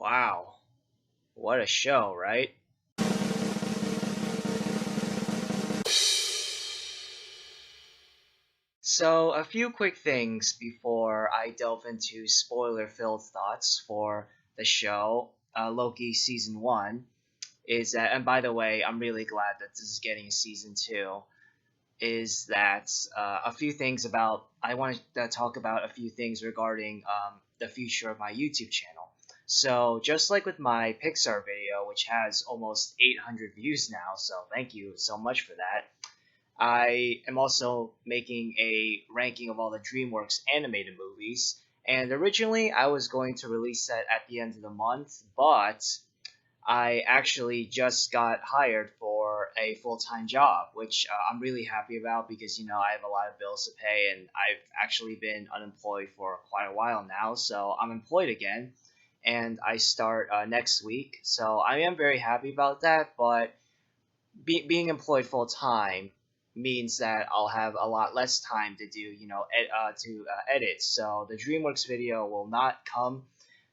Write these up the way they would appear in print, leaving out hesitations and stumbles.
Wow, what a show, right? So, a few quick things before I delve into spoiler filled thoughts for the show, Loki Season 1, is that, and by the way, I'm really glad that this is getting a Season 2, is that a few things about, I want to talk about a few things regarding the future of my YouTube channel. So, just like with my Pixar video, which has almost 800 views now, so thank you so much for that. I am also making a ranking of all the DreamWorks animated movies. And originally, I was going to release that at the end of the month, but I actually just got hired for a full time job, which I'm really happy about because, I have a lot of bills to pay and I've actually been unemployed for quite a while now. So I'm employed again and I start next week. So I am very happy about that, but being employed full time means that I'll have a lot less time to do, edit. So the DreamWorks video will not come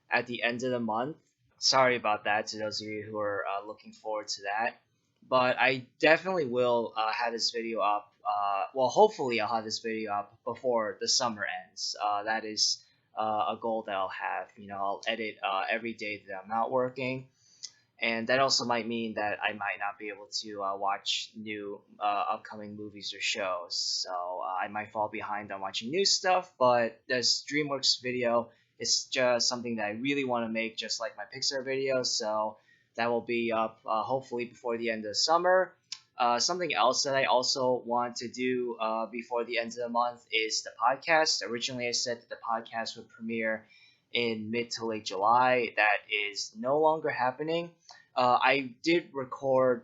at the end of the month. Sorry about that to those of you who are looking forward to that. But I definitely will have this video up. Well, hopefully, I'll have this video up before the summer ends. That is a goal that I'll have. I'll edit every day that I'm not working and that also might mean that I might not be able to watch new upcoming movies or shows. So I might fall behind on watching new stuff, but this DreamWorks video is just something that I really want to make, just like my Pixar video. So that will be up hopefully before the end of the summer. Something else that I also want to do before the end of the month is the podcast. Originally, I said that the podcast would premiere in mid to late July. That is no longer happening. I did record.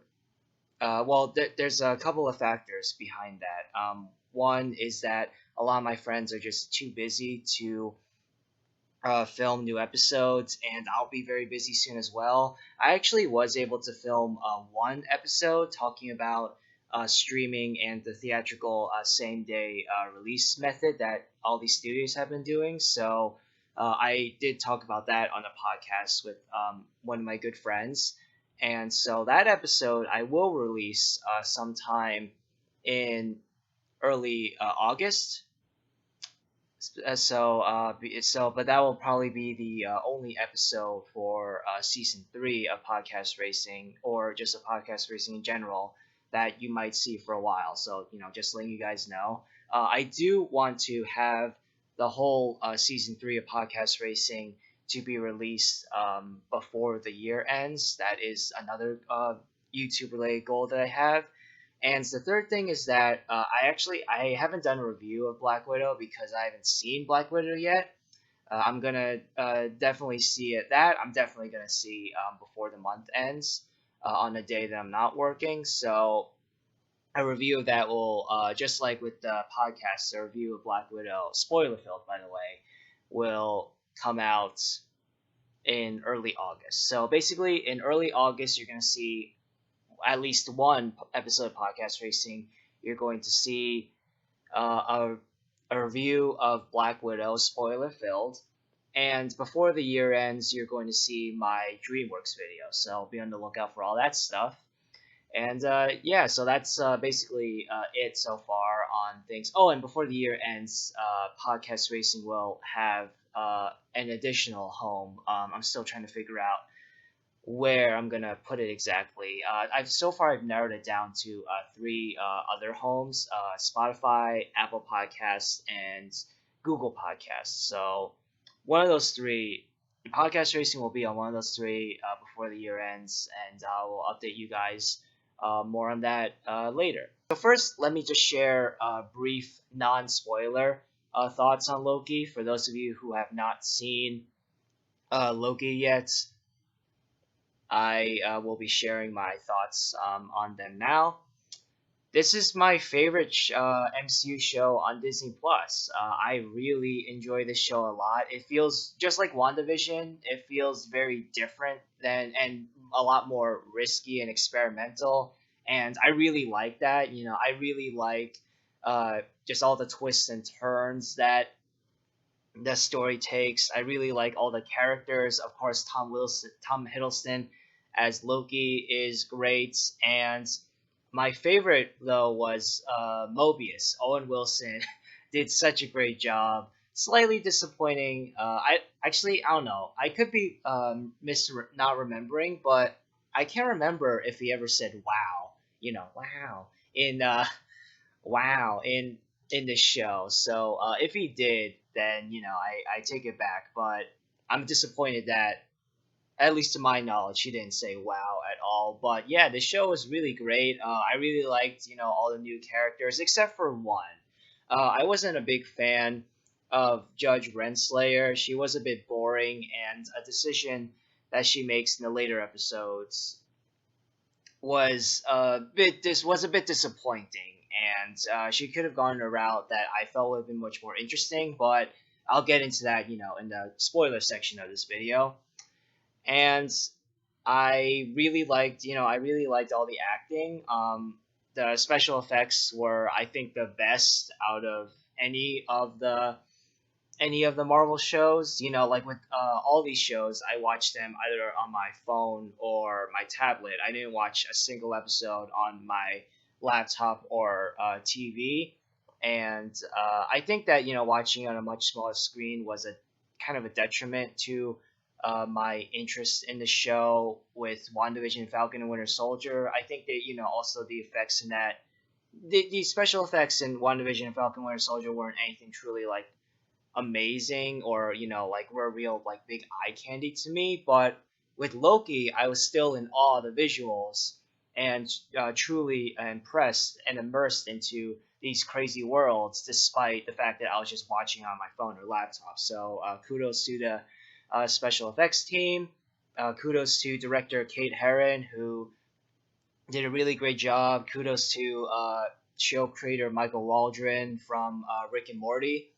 There's a couple of factors behind that. One is that a lot of my friends are just too busy to film new episodes, and I'll be very busy soon as well. I actually was able to film one episode talking about streaming and the theatrical same day release method that all these studios have been doing. So I did talk about that on a podcast with one of my good friends. And so that episode I will release sometime in early August. But that will probably be the only episode for season 3 of podcast racing, or just a podcast racing in general, that you might see for a while. So just letting you guys know, I do want to have the whole season 3 of podcast racing to be released before the year ends. That is another YouTube related goal that I have. And the third thing is that I haven't done a review of Black Widow because I haven't seen Black Widow yet. I'm gonna definitely see it. That I'm definitely gonna see before the month ends on a day that I'm not working. So a review of that will just like with the podcast, a review of Black Widow, spoiler filled by the way, will come out in early August. So basically, in early August, you're gonna see at least one episode of podcast racing. You're going to see a review of Black Widow, spoiler filled, and before the year ends, you're going to see my DreamWorks video. So be on the lookout for all that stuff. And yeah, so that's basically it so far on things. Oh, and before the year ends, podcast racing will have an additional home. I'm still trying to figure out where I'm gonna put it exactly. I've narrowed it down to three other homes: Spotify, Apple Podcasts, and Google Podcasts. So one of those three, podcast racing will be on one of those three before the year ends, and I will update you guys more on that later. So first, let me just share brief non-spoiler thoughts on Loki for those of you who have not seen Loki yet. I will be sharing my thoughts on them now. This is my favorite MCU show on Disney Plus. I really enjoy this show a lot. It feels just like WandaVision. It feels very different and a lot more risky and experimental. And I really like that. I really like just all the twists and turns that the story takes. I really like all the characters. Of course, Tom Hiddleston as Loki is great, and my favorite though was Mobius. Owen Wilson did such a great job. Slightly disappointing. I don't know. I could be not remembering, but I can't remember if he ever said "wow." Wow in wow in the show. So if he did, then I take it back. But I'm disappointed that, at least to my knowledge, he didn't say wow at all. But yeah, the show was really great. I really liked all the new characters except for one. I wasn't a big fan of Judge Renslayer. She was a bit boring, and a decision that she makes in the later episodes was a bit disappointing, and she could have gone a route that I felt would have been much more interesting. But I'll get into that, in the spoiler section of this video. And I really liked all the acting. The special effects were, I think, the best out of any of the any of the Marvel shows. Like with all these shows, I watched them either on my phone or my tablet. I didn't watch a single episode on my laptop or TV. And I think that watching on a much smaller screen was a kind of a detriment to my interest in the show with WandaVision, Falcon, and Winter Soldier. I think that also the effects in that the special effects in WandaVision and Falcon Winter Soldier weren't anything truly like amazing or like were real like big eye candy to me. But with Loki, I was still in awe of the visuals and truly impressed and immersed into these crazy worlds, despite the fact that I was just watching on my phone or laptop. So kudos to the special effects team. Kudos to director Kate Herron, who did a really great job. Kudos to show creator Michael Waldron from Rick and Morty.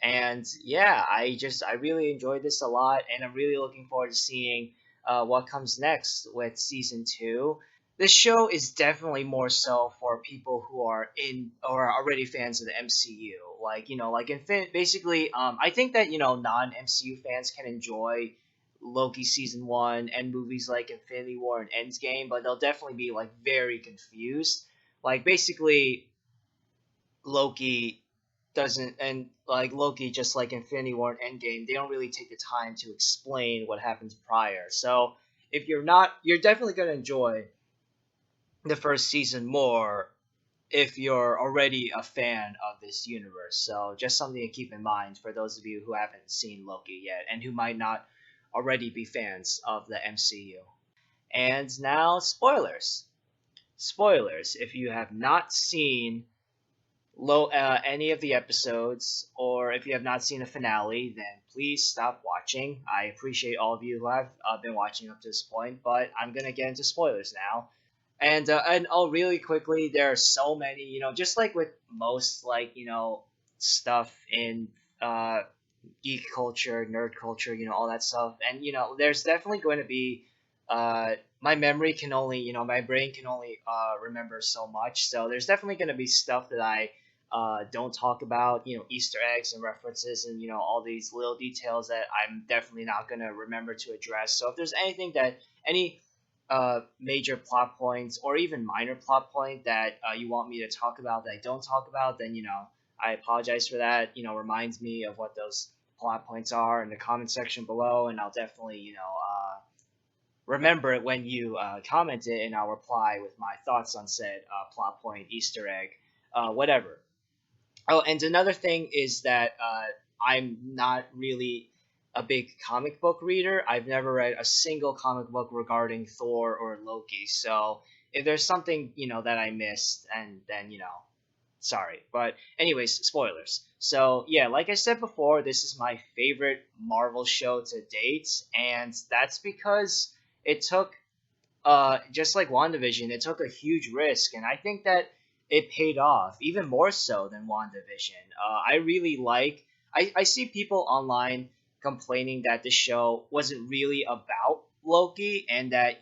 And yeah, I really enjoyed this a lot, and I'm really looking forward to seeing what comes next with season two. This show is definitely more so for people who are in or are already fans of the MCU. Like basically, I think that non MCU fans can enjoy Loki season one and movies like Infinity War and Endgame, but they'll definitely be like very confused. Like basically, Loki doesn't and like Loki, just like Infinity War and Endgame, they don't really take the time to explain what happens prior. So if you're not, you're definitely going to enjoy the first season more if you're already a fan of this universe. So just something to keep in mind for those of you who haven't seen Loki yet and who might not already be fans of the MCU. And now spoilers. Spoilers. If you have not seen any of the episodes, or if you have not seen the finale, then please stop watching. I appreciate all of you who have been watching up to this point, but I'm gonna get into spoilers now. And oh, really quickly, there are so many, just like with most like stuff in geek culture, nerd culture, all that stuff. And there's definitely going to be my memory can only, my brain can only remember so much. So there's definitely going to be stuff that I don't talk about, Easter eggs and references and all these little details that I'm definitely not going to remember to address. So if there's anything that any major plot points or even minor plot point that you want me to talk about that I don't talk about, then I apologize for that. Reminds me of what those plot points are in the comment section below, and I'll definitely remember it when you comment it, and I'll reply with my thoughts on said plot point, Easter egg, whatever. Oh, and another thing is that I'm not really a big comic book reader. I've never read a single comic book regarding Thor or Loki. So if there's something that I missed, and then sorry. But anyways, spoilers. So yeah, like I said before, this is my favorite Marvel show to date, and that's because it took just like WandaVision, it took a huge risk, and I think that it paid off even more so than WandaVision. I really like. I see people online complaining that the show wasn't really about Loki, and that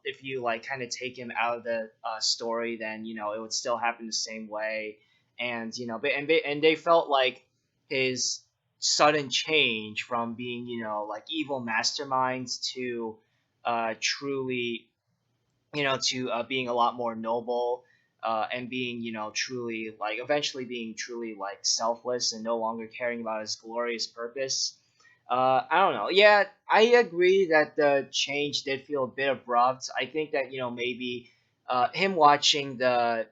if you like kind of take him out of the story, then it would still happen the same way, and and they felt like his sudden change from being, like evil masterminds to truly, to being a lot more noble, and being, truly, like, eventually being truly, like, selfless and no longer caring about his glorious purpose. I don't know. Yeah, I agree that the change did feel a bit abrupt. I think that, maybe him watching the,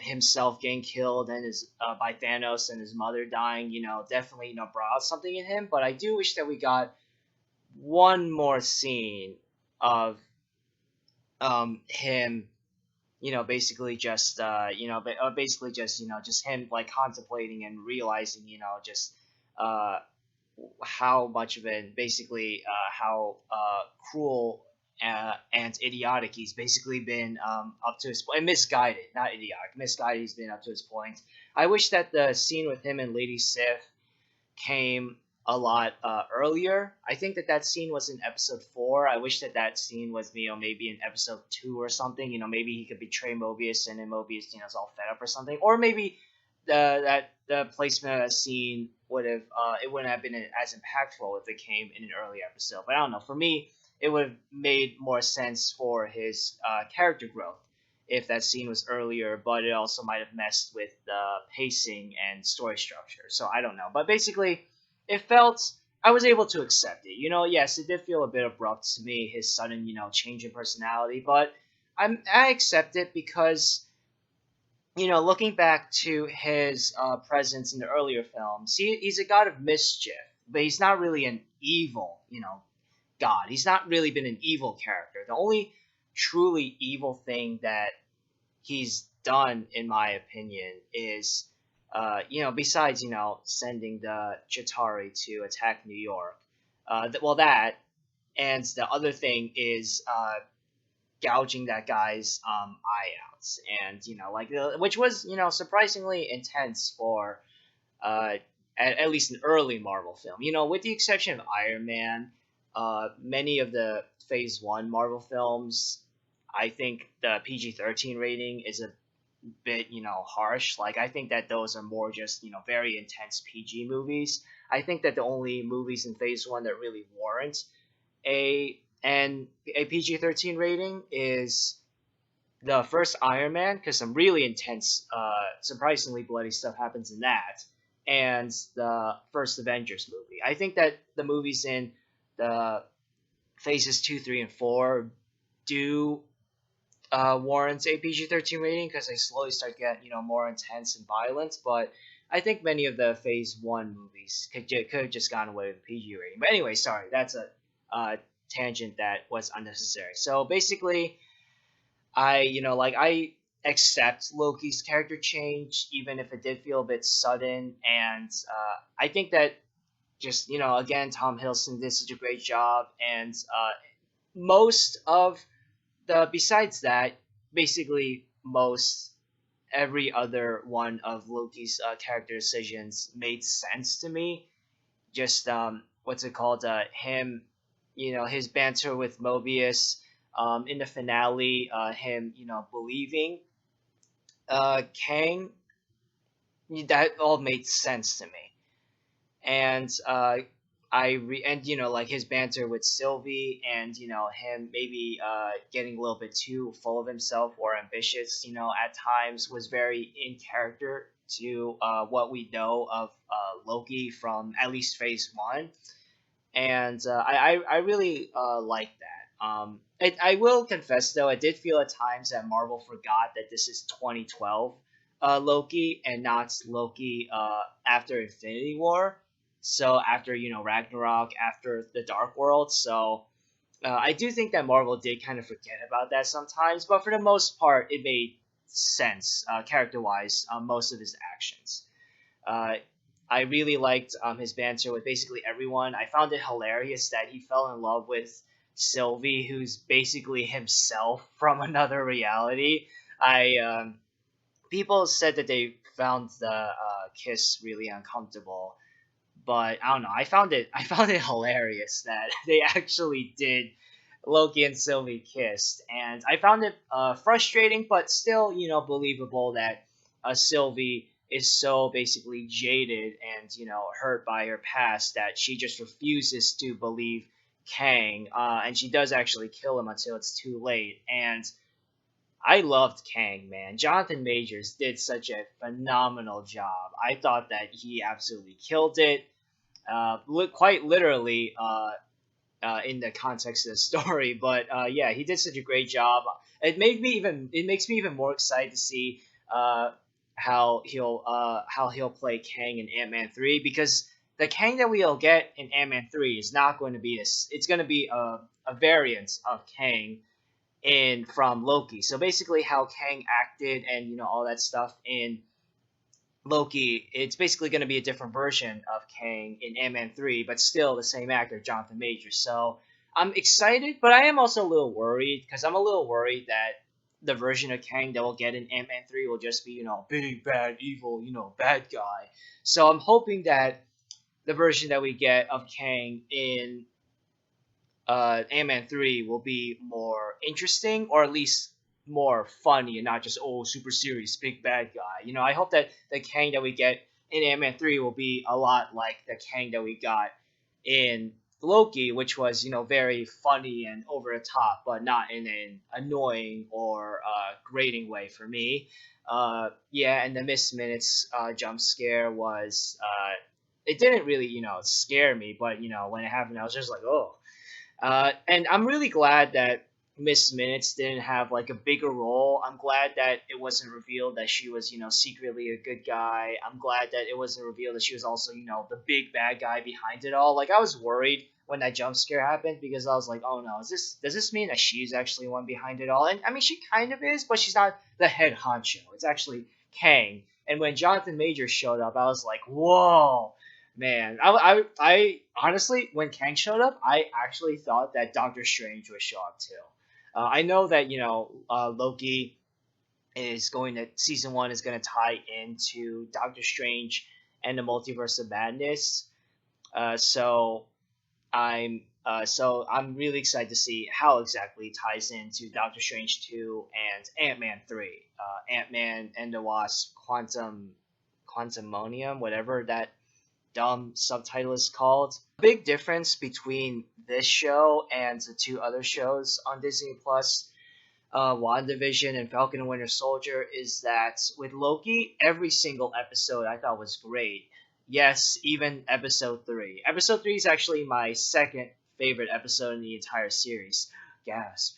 himself getting killed and his by Thanos and his mother dying, definitely, brought out something in him. But I do wish that we got one more scene of him, basically just basically just, just him, like, contemplating and realizing, just uh how much of it, basically, how cruel and idiotic he's basically been, up to his point, misguided, not idiotic, misguided he's been up to his point. I wish that the scene with him and Lady Sif came a lot earlier. I think that that scene was in episode 4. I wish that that scene was, maybe in episode 2 or something. Maybe he could betray Mobius, and then Mobius, is all fed up or something. Or maybe the placement of that scene would have, it wouldn't have been as impactful if it came in an early episode. But I don't know. For me, it would have made more sense for his character growth if that scene was earlier, but it also might have messed with the pacing and story structure. So I don't know. But basically, it felt, I was able to accept it. Yes, it did feel a bit abrupt to me, his sudden, change in personality, but I accept it because, looking back to his presence in the earlier films, he's a god of mischief, but he's not really an evil, god. He's not really been an evil character. The only truly evil thing that he's done, in my opinion, is, besides, sending the Chitauri to attack New York, that, and the other thing is gouging that guy's eye out, and, like, which was, surprisingly intense for at least an early Marvel film. With the exception of Iron Man, many of the Phase One Marvel films, I think the PG-13 rating is a bit, harsh. Like, I think that those are more just, very intense PG movies. I think that the only movies in Phase One that really warrant a PG-13 rating is the first Iron Man, because some really intense, surprisingly bloody stuff happens in that, and the first Avengers movie. I think that the movies in the Phases 2, 3, and 4 do warrants a PG-13 rating, because they slowly start getting, more intense and violent. But I think many of the Phase 1 movies could have just gone away with a PG rating. But anyway, sorry, that's a tangent that was unnecessary. So basically, I accept Loki's character change, even if it did feel a bit sudden. And I think that just, again, Tom Hiddleston did such a great job. And most of besides that, basically most every other one of Loki's character decisions made sense to me. Just what's it called? Him, his banter with Mobius. In the finale, him, believing Kang. That all made sense to me. And and, like, his banter with Sylvie, and, him maybe getting a little bit too full of himself or ambitious, at times, was very in character to what we know of Loki from at least Phase One. And I really like that. I will confess, though, I did feel at times that Marvel forgot that this is 2012 Loki, and not Loki after Infinity War. So after, Ragnarok, after the Dark World. So I do think that Marvel did kind of forget about that sometimes, but for the most part, it made sense character wise. Most of his actions. Uh, I really liked his banter with basically everyone. I found it hilarious that he fell in love with Sylvie, who's basically himself from another reality. I People said that they found the kiss really uncomfortable, but I don't know. I found it hilarious that they actually did. Loki and Sylvie kissed, and I found it frustrating, but still, believable that Sylvie is so basically jaded and hurt by her past that she just refuses to believe Kang, and she does actually kill him until it's too late. And I loved Kang, man. Jonathan Majors did such a phenomenal job. I thought that he absolutely killed it. Quite literally, in the context of the story. But yeah, he did such a great job. It makes me even more excited to see uh, how he'll play Kang in Ant-Man 3, because the Kang that we'll get in Ant-Man 3 is not going to be this. It's going to be a variant of Kang in from Loki. So basically, how Kang acted and all that stuff in Loki, it's basically going to be a different version of Kang in Ant-Man 3, but still the same actor, Jonathan Majors. So I'm excited, but I am also a little worried, because I'm a little worried that the version of Kang that we'll get in Ant-Man 3 will just be, big, bad, evil, bad guy. So I'm hoping that the version that we get of Kang in Ant-Man 3 will be more interesting, or at least more funny, and not just super serious big bad guy. I hope that the Kang that we get in Ant-Man 3 will be a lot like the Kang that we got in Loki, which was very funny and over the top, but not in an annoying or grating way for me. Yeah, and the Miss Minutes jump scare was it didn't really scare me, but when it happened, I was just like, oh. And I'm really glad that Miss Minutes didn't have like a bigger role. I'm glad that it wasn't revealed that she was, secretly a good guy. I'm glad that it wasn't revealed that she was also, the big bad guy behind it all. Like I was worried when that jump scare happened, because I was like, oh no, does this mean that she's actually one behind it all? And I mean, she kind of is, but she's not the head honcho. It's actually Kang. And when Jonathan Majors showed up, I was like, whoa, man, I honestly, when Kang showed up, I actually thought that Doctor Strange would show up too. I know that Loki is going to season 1 is going to tie into Doctor Strange and the Multiverse of Madness. So I'm really excited to see how exactly it ties into Doctor Strange 2 and Ant-Man 3, Ant-Man and the Wasp, Quantumonium, whatever that dumb subtitle is called. Big difference between this show and the two other shows on Disney Plus, WandaVision and Falcon and Winter Soldier, is that with Loki, every single episode I thought was great. Yes, even episode 3. Episode 3 is actually my second favorite episode in the entire series. Gasp.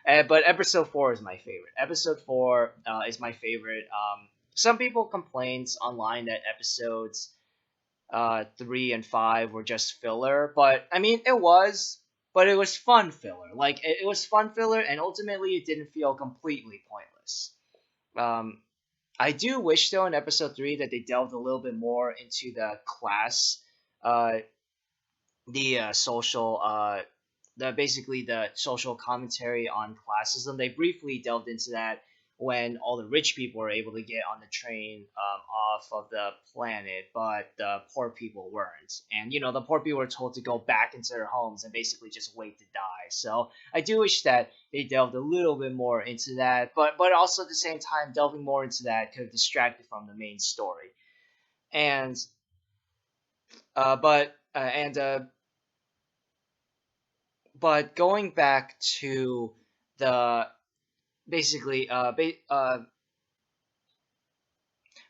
But episode 4 is my favorite. Episode 4 is my favorite. Some people complained online that episodes 3 and 5 were just filler, but I mean but it was fun filler. Like it was fun filler, and ultimately it didn't feel completely pointless. Um, I do wish though in episode 3 that they delved a little bit more into the class, uh, the social the basically the social commentary on classism. They briefly delved into that when all the rich people were able to get on the train off of the planet, but the poor people weren't. And the poor people were told to go back into their homes and basically just wait to die. So I do wish that they delved a little bit more into that, but also at the same time, delving more into that could have distracted from the main story. And but and But going back to the basically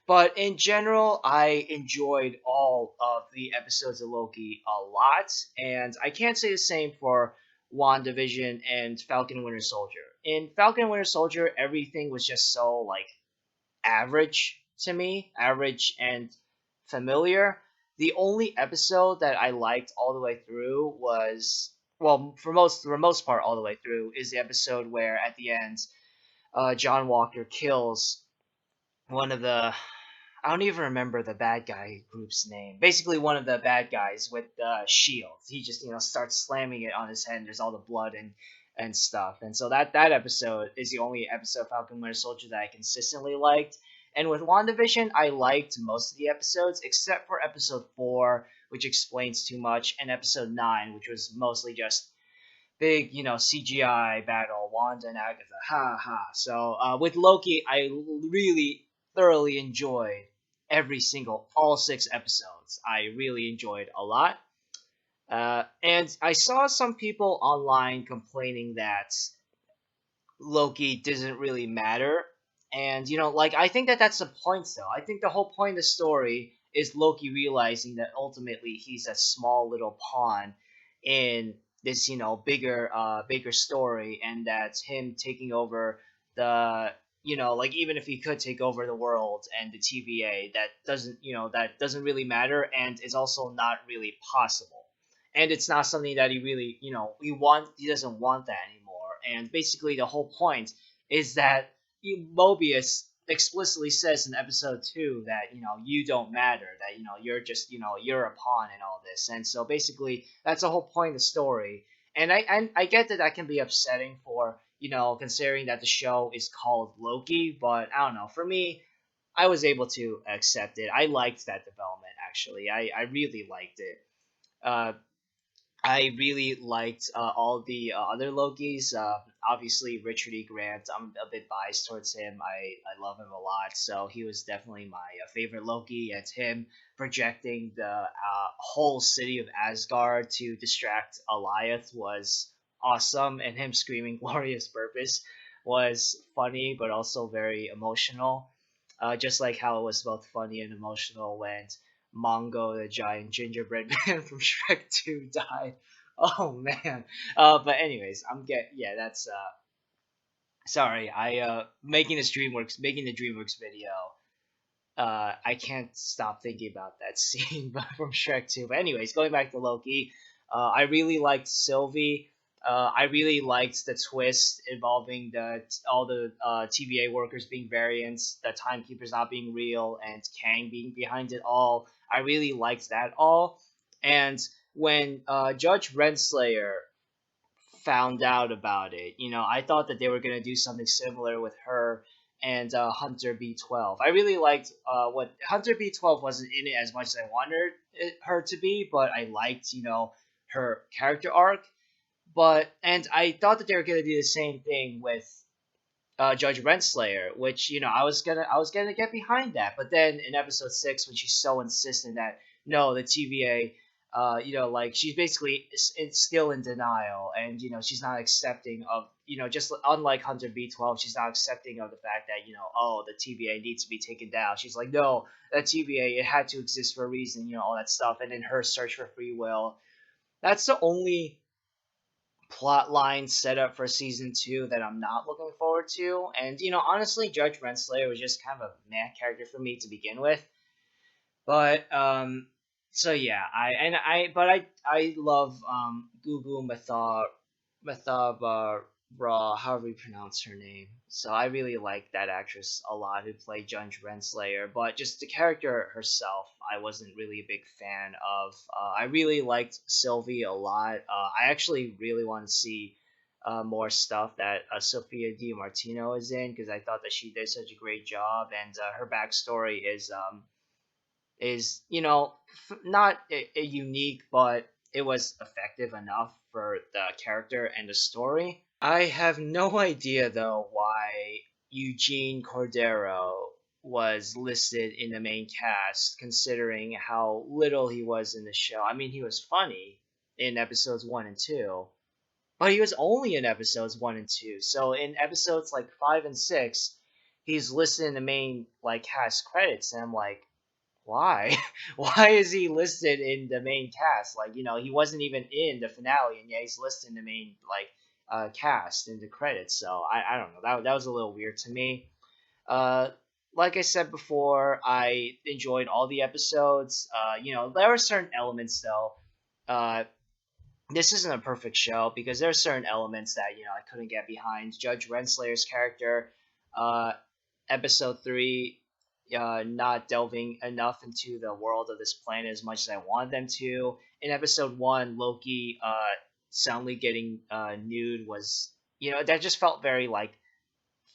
but in general, I enjoyed all of the episodes of Loki a lot, and I can't say the same for WandaVision and Falcon and Winter Soldier. In Falcon and Winter Soldier, everything was just so like average to me, average and familiar. The only episode that I liked all the way through was, well, for the most part all the way through, is the episode where at the end, John Walker kills one of the, I don't even remember the bad guy group's name. Basically, one of the bad guys with the shield. He just starts slamming it on his head. And there's all the blood and stuff. And so that episode is the only episode of Falcon Winter Soldier that I consistently liked. And with WandaVision, I liked most of the episodes except for episode 4, which explains too much, and episode 9, which was mostly just big, CGI battle, Wanda and Agatha, ha ha. So with Loki, I really thoroughly enjoyed all 6 episodes. I really enjoyed a lot. And I saw some people online complaining that Loki doesn't really matter. And like I think that that's the point though. I think the whole point of the story is Loki realizing that ultimately he's a small little pawn in this, bigger story, and that's him taking over the, like even if he could take over the world and the TVA, that doesn't really matter, and is also not really possible. And it's not something that he really, he doesn't want that anymore. And basically the whole point is that Mobius explicitly says in episode 2 that you don't matter, that you're just you're a pawn in all this. And so basically that's the whole point of the story. And I get that that can be upsetting for considering that the show is called Loki, but I don't know, for me I was able to accept it. I liked that development, actually. I really liked it. uh I really liked all the other Lokis. Obviously, Richard E. Grant, I'm a bit biased towards him. I love him a lot, so he was definitely my favorite Loki. And him projecting the whole city of Asgard to distract Alioth was awesome, and him screaming "Glorious Purpose" was funny, but also very emotional. Just like how it was both funny and emotional when Mongo, the giant gingerbread man from Shrek 2, died. Oh man. But anyways, yeah, that's sorry. I making the DreamWorks video. I can't stop thinking about that scene from Shrek 2. But anyways, going back to Loki, I really liked Sylvie. I really liked the twist involving all the TVA workers being variants, the timekeepers not being real, and Kang being behind it all. I really liked that all. And when Judge Renslayer found out about it, I thought that they were gonna do something similar with her and Hunter B12. I really liked what Hunter B12 wasn't in it as much as I wanted her to be, but I liked her character arc. But and I thought that they were gonna do the same thing with Judge Renslayer, which I was gonna get behind that, but then in episode 6, when she's so insistent that no, the TVA, like she's basically it's still in denial, and she's not accepting of just unlike Hunter B12, she's not accepting of the fact that oh, the TVA needs to be taken down. She's like, no, the TVA, it had to exist for a reason, all that stuff, and in her search for free will, that's the only plot line set up for season 2 that I'm not looking forward to. And honestly, Judge Renslayer was just kind of a meh character for me to begin with. But so yeah, I love Gugu Mathaba Raw, however you pronounce her name. So I really like that actress a lot who played Judge Renslayer. But just the character herself, I wasn't really a big fan of. I really liked Sylvie a lot. I actually really want to see more stuff that Sophia Di Martino is in, because I thought that she did such a great job, and her backstory is not a unique, but it was effective enough for the character and the story. I have no idea though why Eugene Cordero was listed in the main cast, considering how little he was in the show. I mean, he was funny in episodes 1 and 2, but he was only in episodes 1 and 2. So in episodes like 5 and 6, he's listed in the main like cast credits, and I'm like, why? Why is he listed in the main cast? Like, he wasn't even in the finale, and yeah, he's listed in the main like cast in the credits. So I don't know. That was a little weird to me. Uh, like I said before, I enjoyed all the episodes. There are certain elements though. Uh, this isn't a perfect show because there are certain elements that I couldn't get behind. Judge Renslayer's character, uh, episode 3, not delving enough into the world of this planet as much as I wanted them to. In episode 1, Loki suddenly getting nude was, that just felt very like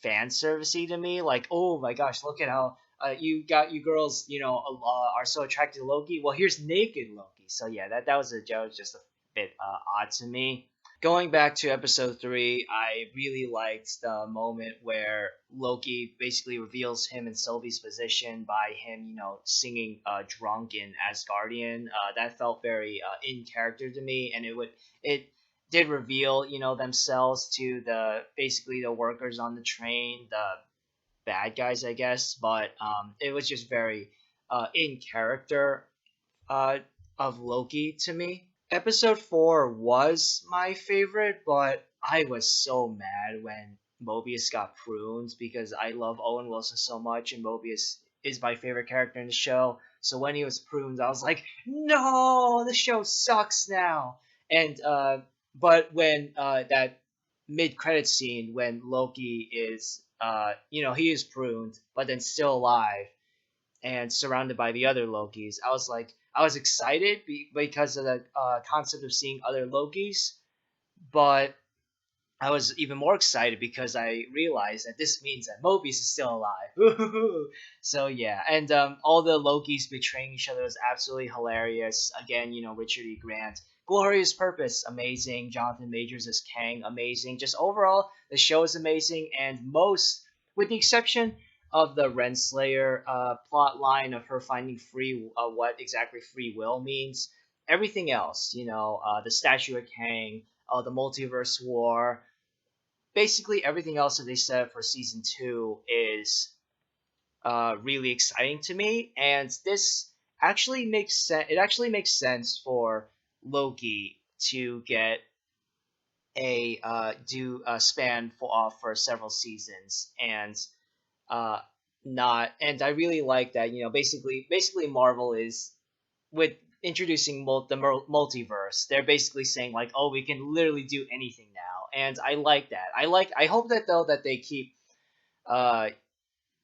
fan servicey to me. Like, oh my gosh, look at how you girls, are so attracted to Loki. Well, here's naked Loki. So yeah, that was just a bit odd to me. Going back to episode three, I really liked the moment where Loki basically reveals him and Sylvie's position by him, singing drunk in Asgardian. That felt very in character to me, and it did reveal, themselves to the basically the workers on the train, the bad guys, I guess. But it was just very in character uh, of Loki to me. Episode 4 was my favorite, but I was so mad when Mobius got pruned because I love Owen Wilson so much, and Mobius is my favorite character in the show. So when he was pruned, I was like, no, the show sucks now. And but when that mid-credit scene when Loki is he is pruned but then still alive and surrounded by the other Lokis. I was excited because of the concept of seeing other Lokis, but I was even more excited because I realized that this means that Mobius is still alive. So yeah, and all the Lokis betraying each other was absolutely hilarious. Again, Richard E. Grant, glorious purpose, amazing. Jonathan Majors as Kang, amazing. Just overall, the show is amazing, and with the exception of the Renslayer plot line of her finding what exactly free will means, everything else, the statue of Kang, the multiverse war, basically everything else that they set up for season two is really exciting to me, and this actually makes sense. It actually makes sense for Loki to get a do a span for several seasons, and uh, not. And I really like that. Basically, Marvel is with introducing multiverse. They're basically saying like, oh, we can literally do anything now, and I like that. I hope that though that they keep. Uh,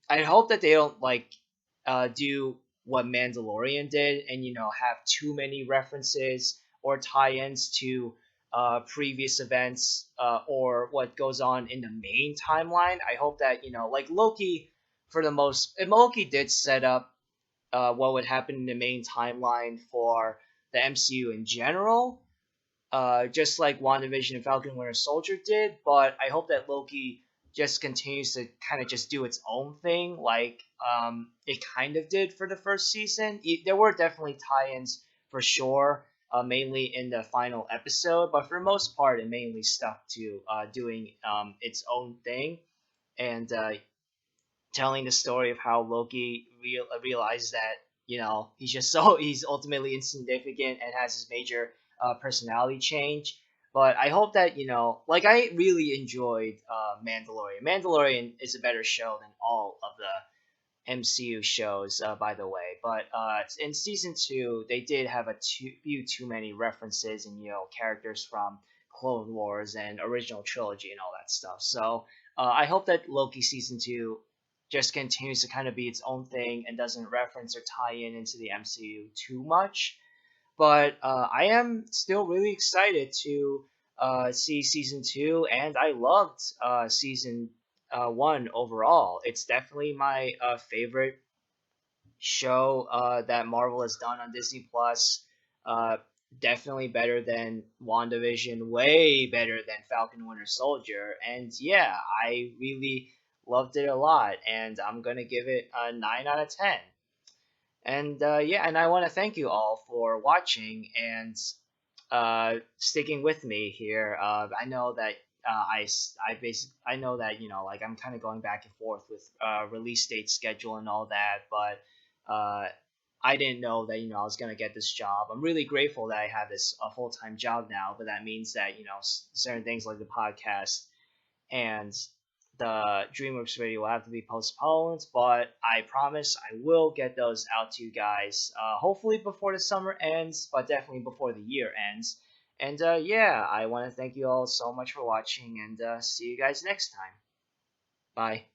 I hope that they don't do what Mandalorian did and have too many references or tie-ins to previous events or what goes on in the main timeline. I hope that like Loki for the most. And Loki did set up what would happen in the main timeline for the MCU in general, just like WandaVision and Falcon Winter Soldier did. But I hope that Loki just continues to kind of just do its own thing, like it kind of did for the first season. There were definitely tie-ins for sure, mainly in the final episode, but for the most part, it mainly stuck to doing its own thing and telling the story of how Loki realized that he's just he's ultimately insignificant and has his major personality change. But I hope that like I really enjoyed Mandalorian. Mandalorian is a better show than all of the MCU shows, by the way. But in season two, they did have few too many references and characters from Clone Wars and original trilogy and all that stuff. So I hope that Loki season two just continues to kind of be its own thing and doesn't reference or tie in into the MCU too much. But I am still really excited to see season two, and I loved season one overall. It's definitely my favorite show that Marvel has done on Disney Plus. Uh, Definitely better than WandaVision, way better than Falcon Winter Soldier. And yeah, I really loved it a lot, and I'm gonna give it a 9 out of 10. And yeah, and I want to thank you all for watching and sticking with me here. I know that I know that like I'm kind of going back and forth with release date schedule and all that, but uh, I didn't know that I was gonna get this job. I'm really grateful that I have this full-time job now, but that means that certain things like the podcast and the DreamWorks video will have to be postponed, but I promise I will get those out to you guys. Hopefully before the summer ends, but definitely before the year ends. And yeah, I want to thank you all so much for watching, and see you guys next time. Bye.